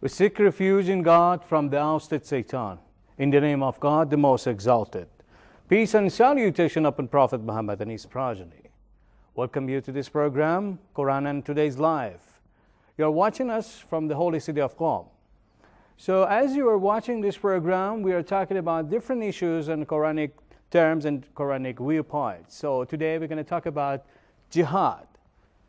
We seek refuge in God from the ousted Satan. In the name of God, the most exalted. Peace and salutation upon Prophet Muhammad and his progeny. Welcome you to this program, Quran and Today's Life. You are watching us from the holy city of Qom. So as you are watching this program, we are talking about different issues and Quranic terms and Quranic viewpoints. So today we're going to talk about Jihad.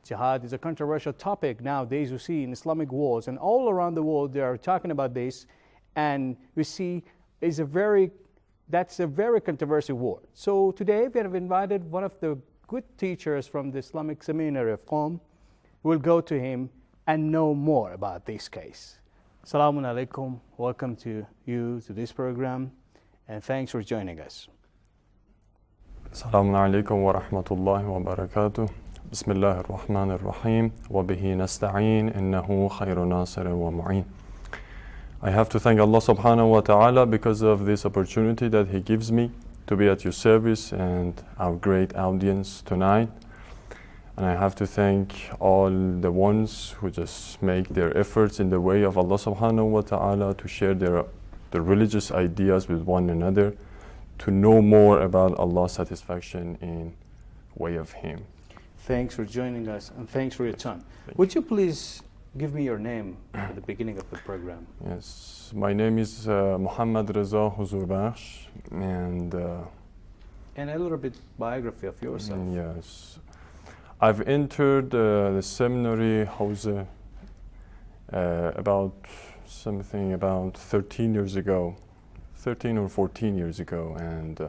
Jihad is a controversial topic nowadays. You see in Islamic wars and all around the world they are talking about this, and we see that's a very controversial word. So today we have invited one of the good teachers from the Islamic Seminary of Qom. We'll go to him and know more about this case. Assalamu alaikum. Welcome to you to this program, and thanks for joining us. Assalamu alaikum wa rahmatullahi wa barakatuh. Bismillah ar-Rahman ar-Rahim. Wa bihi nasta'een. Innahu khayru nasir wa mu'een. I have to thank Allah subhanahu wa ta'ala because of this opportunity that He gives me to be at your service and our great audience tonight. And I have to thank all the ones who just make their efforts in the way of Allah subhanahu wa ta'ala to share their religious ideas with one another, to know more about Allah's satisfaction in way of Him. Thanks for joining us and thanks for your time. Would you please give me your name at the beginning of the program? Yes, my name is Muhammad Reza Huzurbakhsh, and a little bit biography of yourself. Yes, I've entered the seminary house about 13 or 14 years ago, and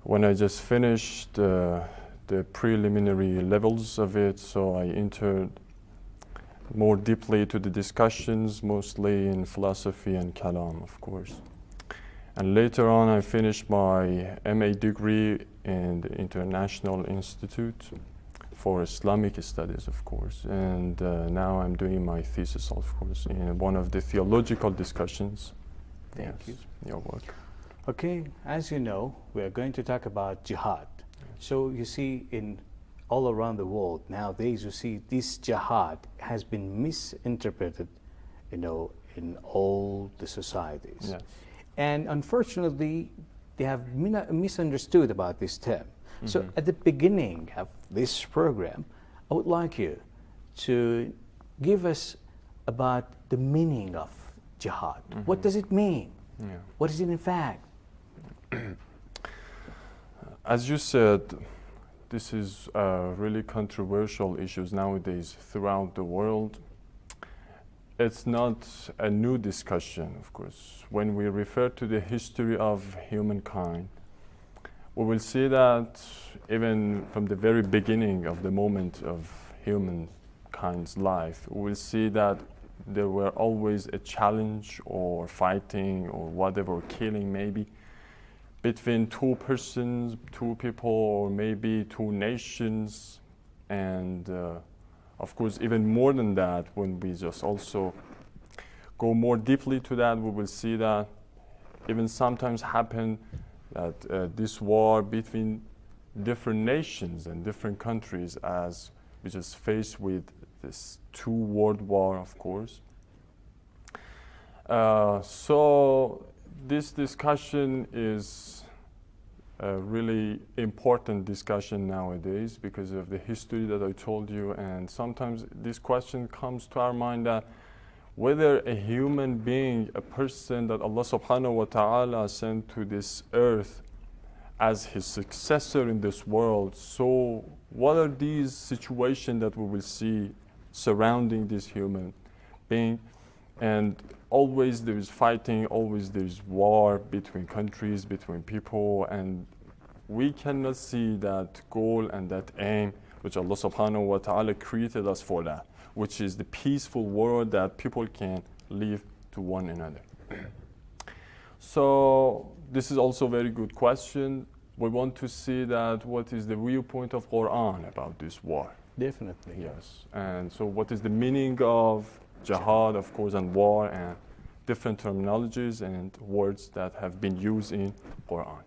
when I just finished the preliminary levels of it, so I entered more deeply to the discussions, mostly in philosophy and kalam, of course. And later on, I finished my MA degree in the International Institute for Islamic Studies, of course. And now I'm doing my thesis, of course, in one of the theological discussions. Thank you. You're welcome. Okay, as you know, we are going to talk about jihad. So you see, in all around the world nowadays, you see this jihad has been misinterpreted, in all the societies. Yes. And unfortunately, they have misunderstood about this term. Mm-hmm. So at the beginning of this program, I would like you to give us about the meaning of jihad. Mm-hmm. What does it mean? Yeah. What is it in fact? As you said, this is really controversial issues nowadays throughout the world. It's not a new discussion, of course. When we refer to the history of humankind, we will see that even from the very beginning of the moment of humankind's life, we will see that there were always a challenge or fighting or whatever, killing maybe, between two persons, two people, or maybe two nations. And of course, even more than that, when we just also go more deeply to that, we will see that even sometimes happen that this war between different nations and different countries, as we just faced with this world war, of course. So this discussion is a really important discussion nowadays because of the history that I told you, and sometimes this question comes to our mind that whether a human being, a person that Allah subhanahu wa ta'ala sent to this earth as his successor in this world, so what are these situations that we will see surrounding this human being? And always there is fighting, always there is war between countries, between people, and we cannot see that goal and that aim which Allah subhanahu wa ta'ala created us for, that, which is the peaceful world that people can live to one another. So this is also a very good question. We want to see that what is the viewpoint of Quran about this war. Definitely. Yes. And so what is the meaning of jihad, of course, and war, and different terminologies and words that have been used in Quran.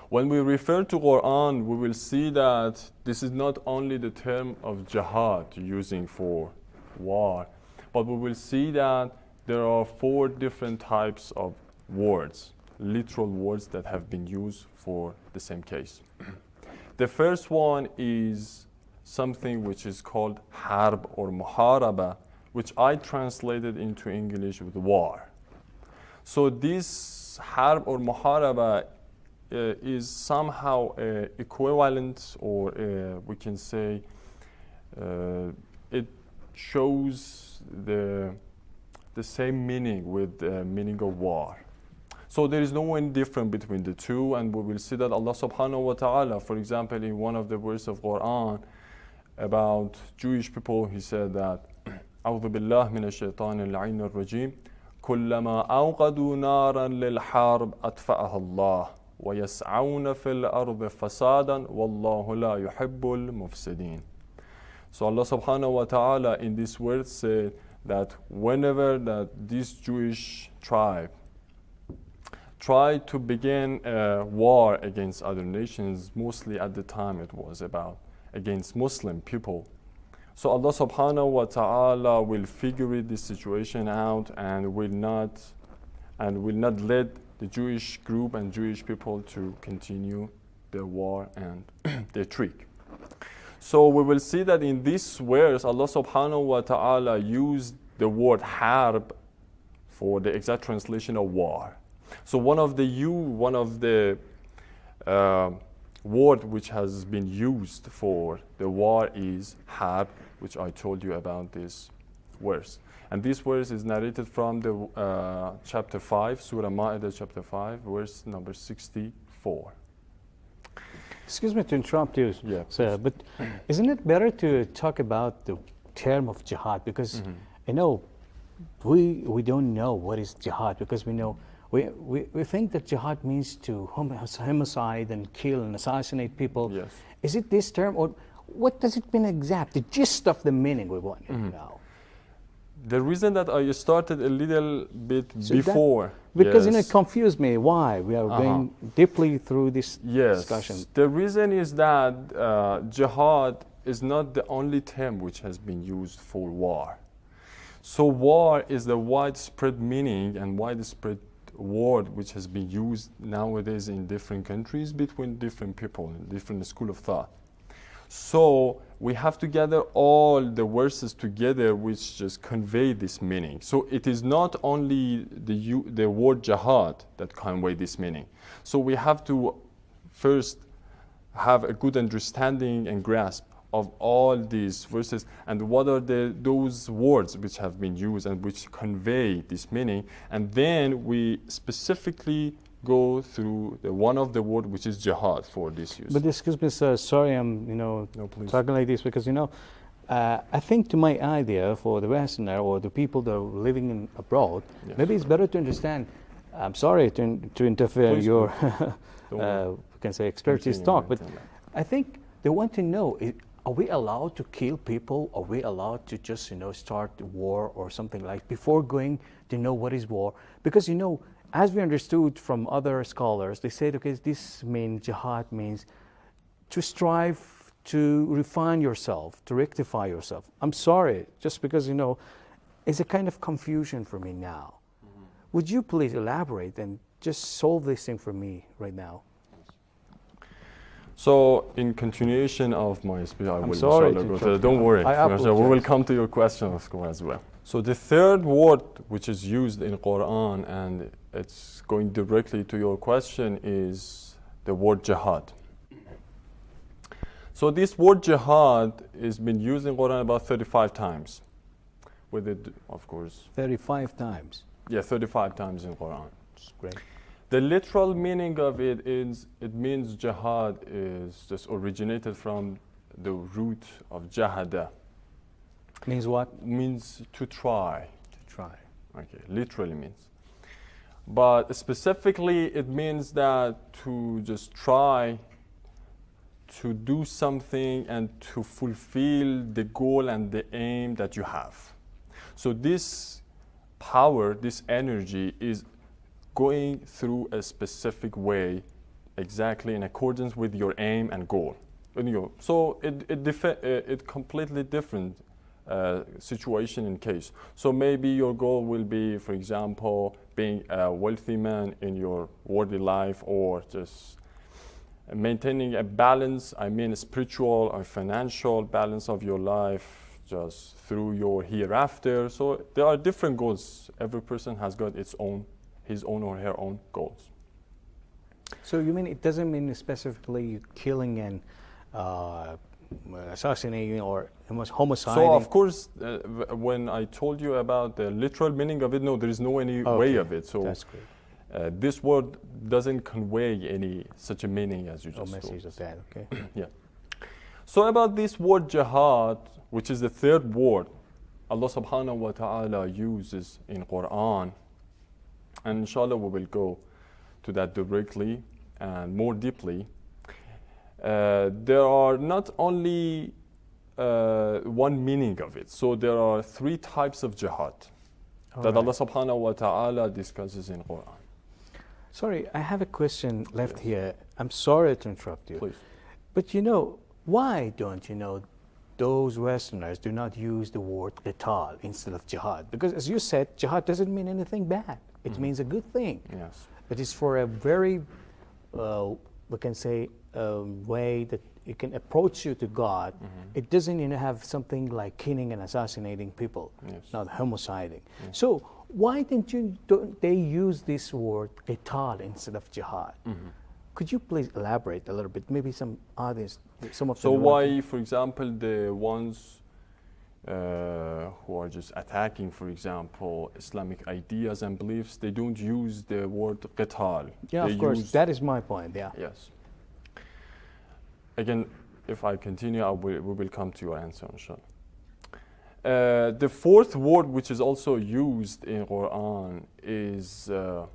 When we refer to Quran, we will see that this is not only the term of jihad using for war, But we will see that there are 4 different types of words, literal words that have been used for the same case. The first one is something which is called harb or muharaba, which I translated into English with war. So this harb or muharaba is somehow equivalent, or we can say it shows the same meaning with the meaning of war. So there is no one different between the two, and we will see that Allah subhanahu wa ta'ala, for example, in one of the verses of Quran about Jewish people, He said that أعوذ بالله من الشيطان اللعين الرجيم كلما أوقدوا نارا للحرب أطفأها الله ويسعون في الأرض فسادا والله لا يحب المفسدين. So Allah subhanahu wa ta'ala in this word said that whenever that this Jewish tribe tried to begin a war against other nations, mostly at the time it was about against Muslim people. So Allah subhanahu wa ta'ala will figure this situation out and will not let the Jewish group and Jewish people to continue their war and their trick. So we will see that in this verse Allah subhanahu wa ta'ala used the word harb for the exact translation of war. So one of the word which has been used for the war is harb, which I told you about this verse. And this verse is narrated from the chapter 5, Surah Ma'idah chapter 5, verse number 64. Excuse me to interrupt you, Yeah, sir, but isn't it better to talk about the term of jihad? Because we don't know what is jihad, because we think that jihad means to homicide and kill and assassinate people. Yes. Is it this term, or what does it mean exactly? The gist of the meaning we want to know. The reason that I started a little bit before, because it confused me why we are going deeply through this discussion. The reason is that jihad is not the only term which has been used for war. So war is the widespread meaning and widespread word which has been used nowadays in different countries between different people in different school of thought. So we have to gather all the verses together which just convey this meaning. So it is not only the word jihad that convey this meaning. So we have to first have a good understanding and grasp of all these verses and what are those words which have been used and which convey this meaning, and then we specifically go through one of the word which is jihad for this use. But excuse me, sir, sorry I'm talking like this, because I think to my idea for the Westerner or the people that are living abroad, maybe it's better to understand. I'm sorry to interfere in your we can say expertise talk, but I think they want to know, are we allowed to kill people? Are we allowed to just start a war or something like before going to know what is war? Because as we understood from other scholars, they said, okay, this means jihad means to strive to refine yourself, to rectify yourself. I'm sorry, just because it's a kind of confusion for me now. Would you please elaborate and just solve this thing for me right now? So, in continuation of my speech, I will go to don't worry. We will come to your question as well. So, the third word which is used in Quran, and it's going directly to your question, is the word jihad. So, this word jihad has been used in Quran about 35 times. With it, of course. 35 times? Yeah, 35 times in Quran. That's great. The literal meaning of it is, it means jihad is just originated from the root of jahada. Means what? Means to try. To try. Okay, literally means. But specifically it means that to just try to do something and to fulfill the goal and the aim that you have. So this power, this energy is going through a specific way, exactly in accordance with your aim and goal. So it completely different situation and case. So maybe your goal will be, for example, being a wealthy man in your worldly life, or just maintaining a balance, I mean a spiritual or financial balance of your life just through your hereafter. So there are different goals. Every person has got his own or her own goals. So you mean it doesn't mean specifically killing and assassinating or homiciding? So of course, when I told you about the literal meaning of it, no, there is no any way of it. So that's great. This word doesn't convey any such a meaning as you just message told. of that, okay. Yeah. So about this word jihad, which is the third word Allah subhanahu wa ta'ala uses in Quran, and inshallah we will go to that directly and more deeply. There are not only one meaning of it. So there are three types of jihad that Allah subhanahu wa ta'ala discusses in Quran. Sorry, I have a question left here. I'm sorry to interrupt you. Please. But why don't those Westerners do not use the word qital instead of jihad? Because as you said, jihad doesn't mean anything bad. It means a good thing. Yes. But it's for a very, we can say, way that it can approach you to God. It doesn't have something like killing and assassinating people, not homiciding. So why don't they use this word qital instead of jihad? Could you please elaborate a little bit? Maybe some audience, some of them. So why, for example, the ones who are just attacking, for example, Islamic ideas and beliefs, they don't use the word qital. Yeah, of course. That is my point. Yeah. Yes. Again, if I continue, we will come to your answer, inshallah. The fourth word, which is also used in Quran, is Allah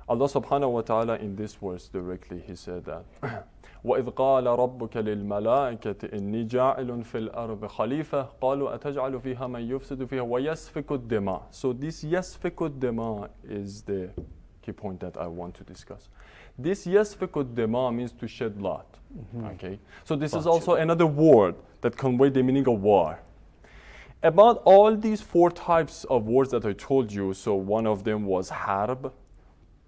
subhanahu wa ta'ala in this verse directly. He said that وَإِذْ قَالَ رَبُّكَ لِلْمَلَائِكَةِ إِنِّي جَاعِلٌ فِي الْأَرْضِ خَلِيفَةً قَالُوا أَتَجْعَلُ فِيهَا مَنْ يُفْسِدُ فِيهَا وَيَسْفِكُ الدِّمَاءَ. So this يَسْفِكُ الدِّمَاء is the key point that I want to discuss. This يَسْفِكُ الدِّمَاء means to shed blood. Okay, so this is also another word that conveys the meaning of war. About all these four types of words that I told you, so one of them was harb,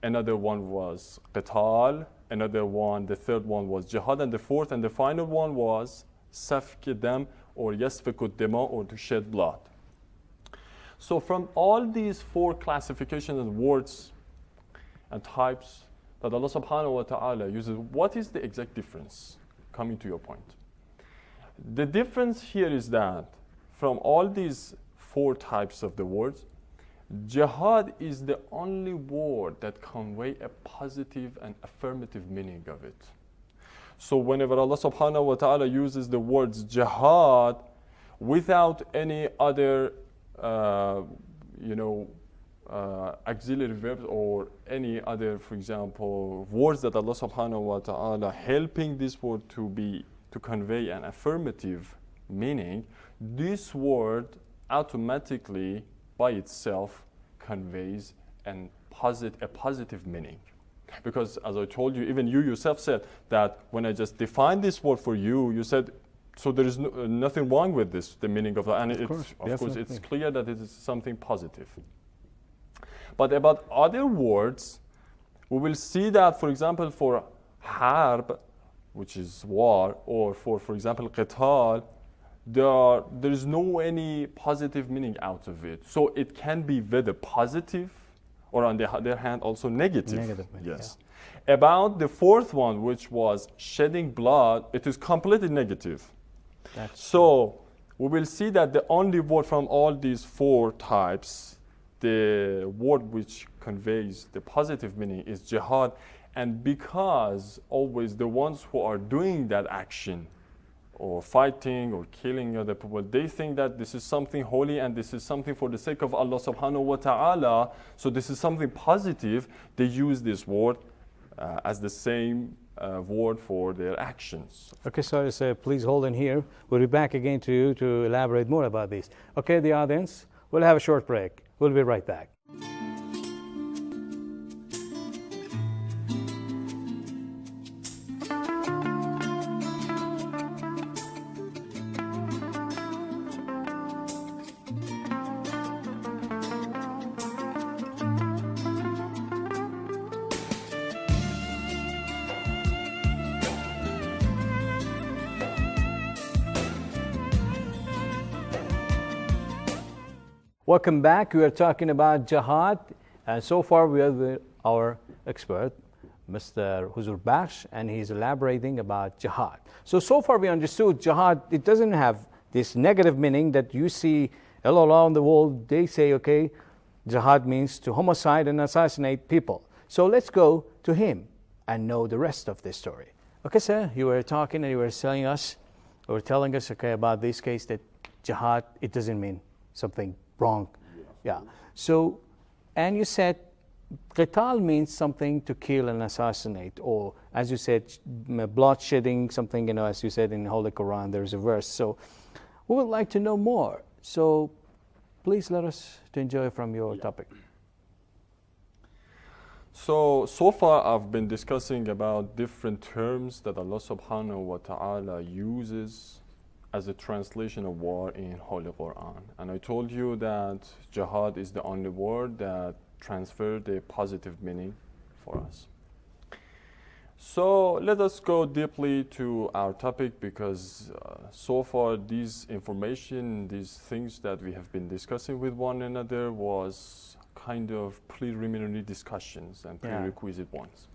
another one was qital, another one, the third one was jihad, and the fourth and the final one was safk dam or yasfiku dima, or to shed blood. So from all these four classifications of words and types that Allah subhanahu wa ta'ala uses, what is the exact difference? Coming to your point. The difference here is that from all these four types of the words, jihad is the only word that conveys a positive and affirmative meaning of it. So whenever Allah subhanahu wa ta'ala uses the words jihad without any other auxiliary verbs or any other, for example, words that Allah subhanahu wa ta'ala helping this word to convey an affirmative meaning, this word automatically by itself conveys a positive meaning. Because as I told you, even you yourself said that when I just defined this word for you, you said, so there is nothing wrong with this, the meaning of that. And of course, it's clear that it is something positive. But about other words, we will see that, for example, for harb, which is war, or for example, qital, there is no any positive meaning out of it. So it can be whether positive or on the other hand also negative. Negative, yes. Yeah. About the fourth one, which was shedding blood, it is completely negative. So we will see that the only word from all these four types, the word which conveys the positive meaning is jihad. And because always the ones who are doing that action or fighting or killing other people, they think that this is something holy and this is something for the sake of Allah subhanahu wa ta'ala. So this is something positive. They use this word as the same word for their actions. Okay, sorry, sir. Please hold in here. We'll be back again to you to elaborate more about this. Okay, the audience, we'll have a short break. We'll be right back. Welcome back. We are talking about jihad, and so far we are with our expert, Mr. Huzur Bakhsh, and he's elaborating about jihad. So far we understood jihad, it doesn't have this negative meaning that you see all around the world. They say, okay, jihad means to homicide and assassinate people. So let's go to him and know the rest of the story. Okay, sir, you were talking and you were telling us, okay, about this case that jihad, it doesn't mean something wrong. Yeah. So, and you said qital means something to kill and assassinate, or as you said, bloodshedding, something, as you said in the Holy Quran, there's a verse. So we would like to know more. So please let us to enjoy from your topic. So far I've been discussing about different terms that Allah subhanahu wa ta'ala uses as a translation of war in Holy Quran. And I told you that jihad is the only word that transferred a positive meaning for us. So let us go deeply to our topic, because so far these information, these things that we have been discussing with one another was kind of preliminary discussions and prerequisite ones.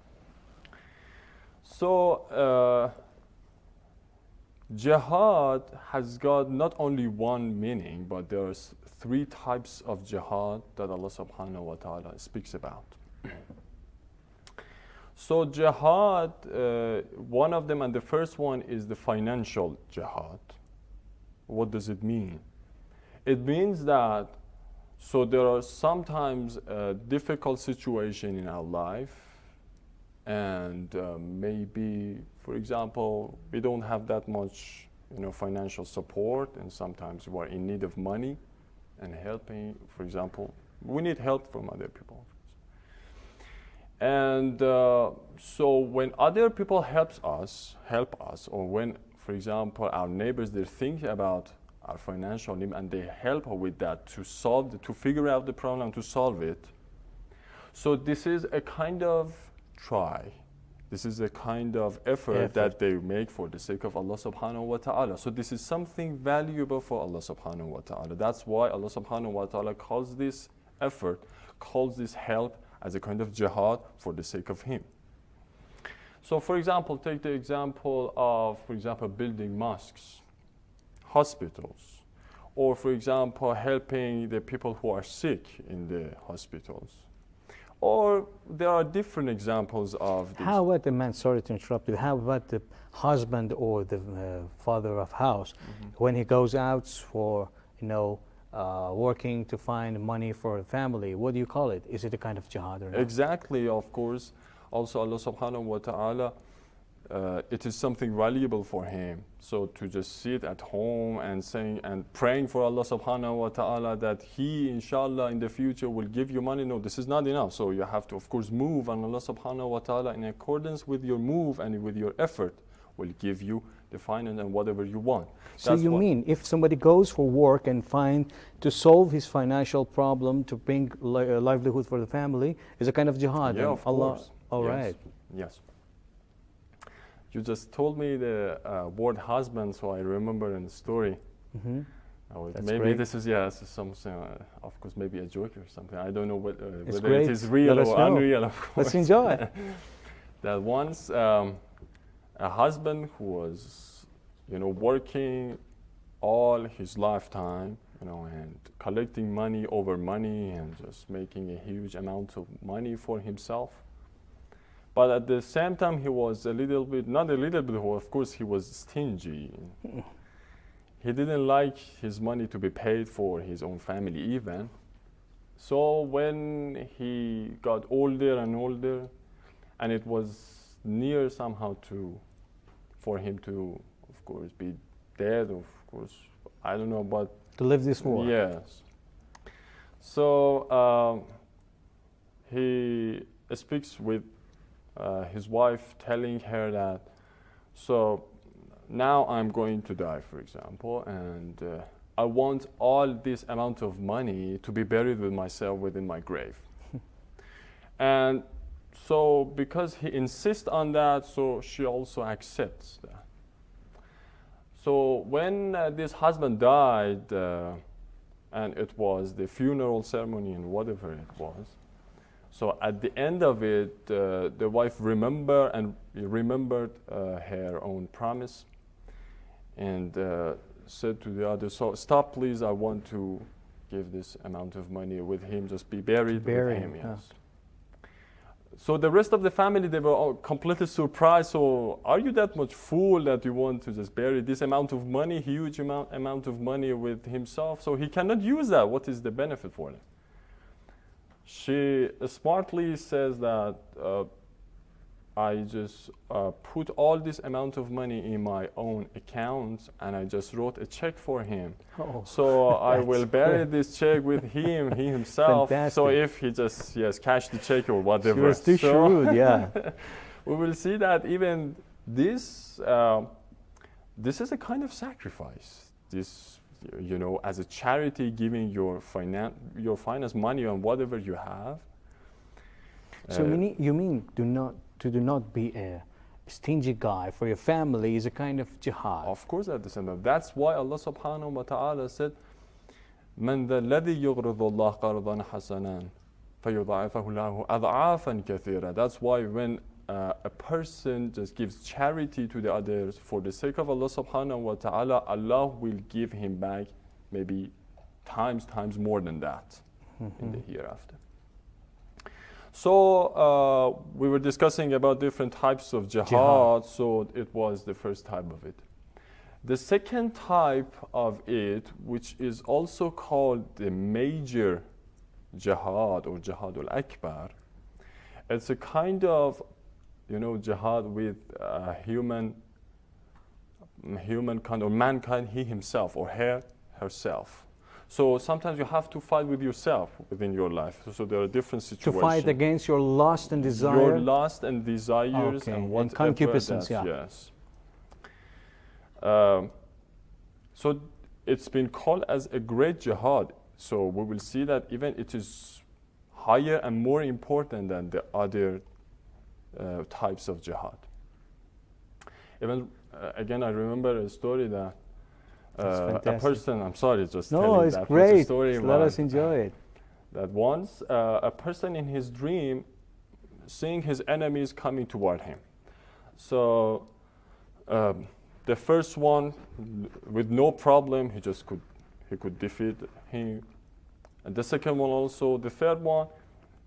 So jihad has got not only one meaning, but there's three types of jihad that Allah subhanahu wa ta'ala speaks about. So jihad, one of them, and the first one is the financial jihad. What does it mean? It means that, so there are sometimes a difficult situation in our life, and maybe, for example, we don't have that much, financial support, and sometimes we are in need of money and helping. For example, we need help from other people. And so when other people help us, or when, for example, our neighbors, they're thinking about our financial need and they help with that to figure out the problem, to solve it. So this is a kind of try. This is a kind of effort that they make for the sake of Allah subhanahu wa ta'ala. So this is something valuable for Allah subhanahu wa ta'ala. That's why Allah subhanahu wa ta'ala calls this effort, calls this help as a kind of jihad for the sake of Him. So for example, take the example of, building mosques, hospitals, or for example, helping the people who are sick in the hospitals. Or there are different examples of this. How about the man, sorry to interrupt you, how about the husband or the father of house, when he goes out for, working to find money for the family? What do you call it? Is it a kind of jihad or not? Exactly, of course. Also Allah subhanahu wa ta'ala, it is something valuable for him. So to just sit at home and saying and praying for Allah subhanahu wa ta'ala that He, inshallah, in the future will give you money. No, this is not enough. So you have to, of course, move, and Allah subhanahu wa ta'ala, in accordance with your move and with your effort, will give you the finance and whatever you want. So you mean if somebody goes for work and find to solve his financial problem, to bring livelihood for the family, is a kind of jihad? Yeah, of Allah, course. all yes. right. Yes. You just told me the word husband, so I remember in the story. Maybe great. this is something, of course, maybe a joke or something. I don't know whether great. it is real or unreal. Of course. Let's enjoy. That once a husband who was, working all his lifetime, and collecting money over money and just making a huge amount of money for himself. But at the same time, he was of course, he was stingy. He didn't like his money to be paid for his own family even. So when he got older and older, and it was near somehow for him to, of course, be dead, of course, I don't know, but to live this war. Yes. So he speaks with his wife, telling her that, so now I'm going to die, for example, and I want all this amount of money to be buried with myself within my grave. And so because he insists on that, so she also accepts that. So when this husband died, and it was the funeral ceremony and whatever it was. So at the end of it, the wife remembered her own promise, and said to the other, "So stop, please. I want to give this amount of money with him. Just be buried with him." Yes. So the rest of the family, they were all completely surprised. So are you that much fool that you want to just bury this amount of money, huge amount of money with himself? So he cannot use that. What is the benefit for him? She smartly says that I just put all this amount of money in my own account, and I just wrote a check for him. So I will bury this check with him, he himself. Fantastic. So if he just cash the check or whatever. She was too shrewd, yeah. We will see that even this is a kind of sacrifice. This, as a charity, giving your finance money on whatever you have. So you mean do not be a stingy guy for your family is a kind of jihad. Of course, at the same time. That's why Allah subhanahu wa ta'ala said, "Man ذا الذي يقرض الله قرضا حسنا فيضاعفه له أضعافا كثيرة." That's why when a person just gives charity to the others for the sake of Allah subhanahu wa ta'ala, Allah will give him back maybe times more than that in the hereafter. So we were discussing about different types of jihad, so it was the first type of it. The second type of it, which is also called the major jihad or jihad al-akbar, it's a kind of jihad with humankind or mankind, he himself or herself. So sometimes you have to fight with yourself within your life. So there are different situations. To fight against your lust and desire? Your lust and desires and whatever. And concupiscence, Yes. So it's been called as a great jihad. So we will see that even it is higher and more important than the other types of jihad. Even again, I remember a story that a person, I'm sorry, just telling it's that great. story. Let us enjoy it. That once a person in his dream, seeing his enemies coming toward him. So the first one, with no problem, he could defeat him. And the second one also, the third one.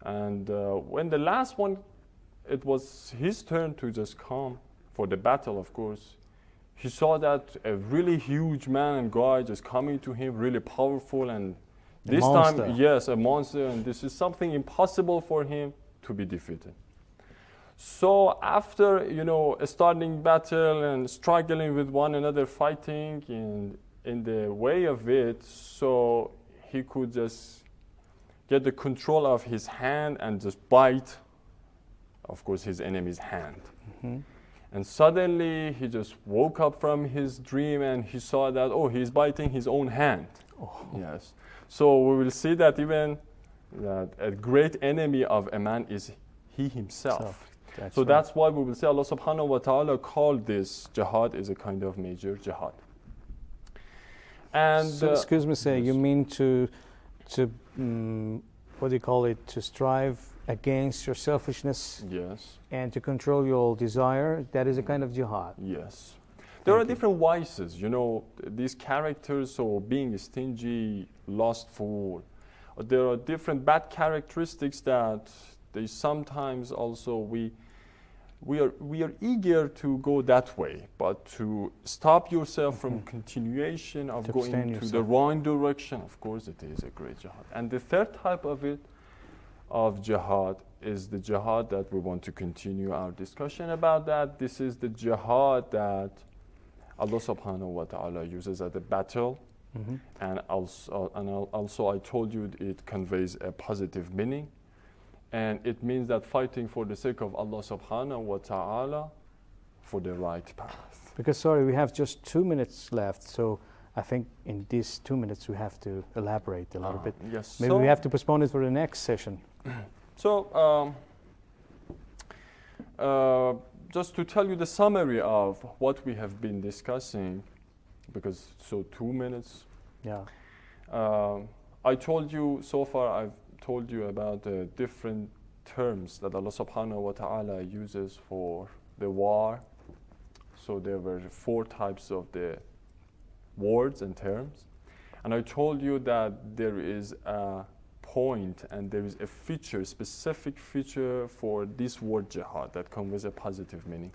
And when the last one, it was his turn to just come for the battle, of course. He saw that a really huge man and guy just coming to him, really powerful, and this time, yes, a monster, and this is something impossible for him to be defeated. So after, starting battle and struggling with one another, fighting in the way of it, so he could just get the control of his hand and just bite, of course, his enemy's hand. Mm-hmm. And suddenly he just woke up from his dream and he saw that, he's biting his own hand. Yes. So we will see that even that a great enemy of a man is he himself. That's why we will say Allah subhanahu wa ta'ala called this jihad is a kind of major jihad. And so, excuse me, sir, you mean to what do you call it, to strive against your selfishness, yes, and to control your desire? That is a kind of jihad. Yes. There are different vices, these characters, so being stingy, lustful. There are different bad characteristics that they sometimes also we are eager to go that way, but to stop yourself from continuation of going to the wrong direction, of course, it is a great jihad. And the third type of jihad is the jihad that we want to continue our discussion about that. This is the jihad that Allah subhanahu wa ta'ala uses at the battle. Mm-hmm. And also I told you it conveys a positive meaning. And it means that fighting for the sake of Allah subhanahu wa ta'ala for the right path. Because, we have just 2 minutes left, so I think in these 2 minutes we have to elaborate a little bit. Yes. Maybe we have to postpone it for the next session. So, just to tell you the summary of what we have been discussing, because 2 minutes. Yeah. I told you so far, I've told you about the different terms that Allah subhanahu wa ta'ala uses for the war. So there were 4 types of the words and terms. And I told you that there is a point and there is a feature, specific feature for this word jihad that comes with a positive meaning.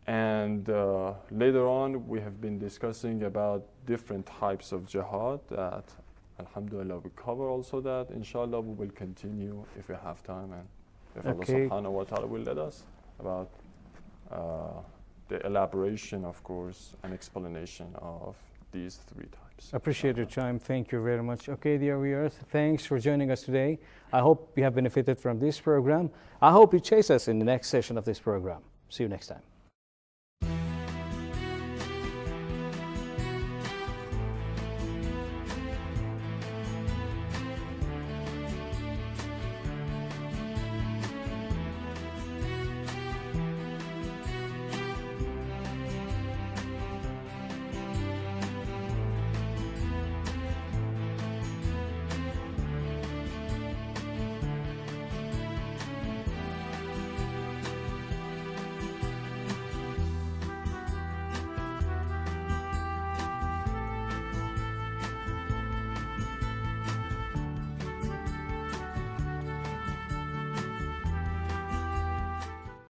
And later on, we have been discussing about different types of jihad that, alhamdulillah, we cover also that. Inshallah, we will continue if we have time and if Allah subhanahu wa ta'ala will let us, about the elaboration, of course, and explanation of these 3 types. Appreciate your time. Thank you very much. Okay, dear viewers, thanks for joining us today. I hope you have benefited from this program. I hope you chase us in the next session of this program. See you next time.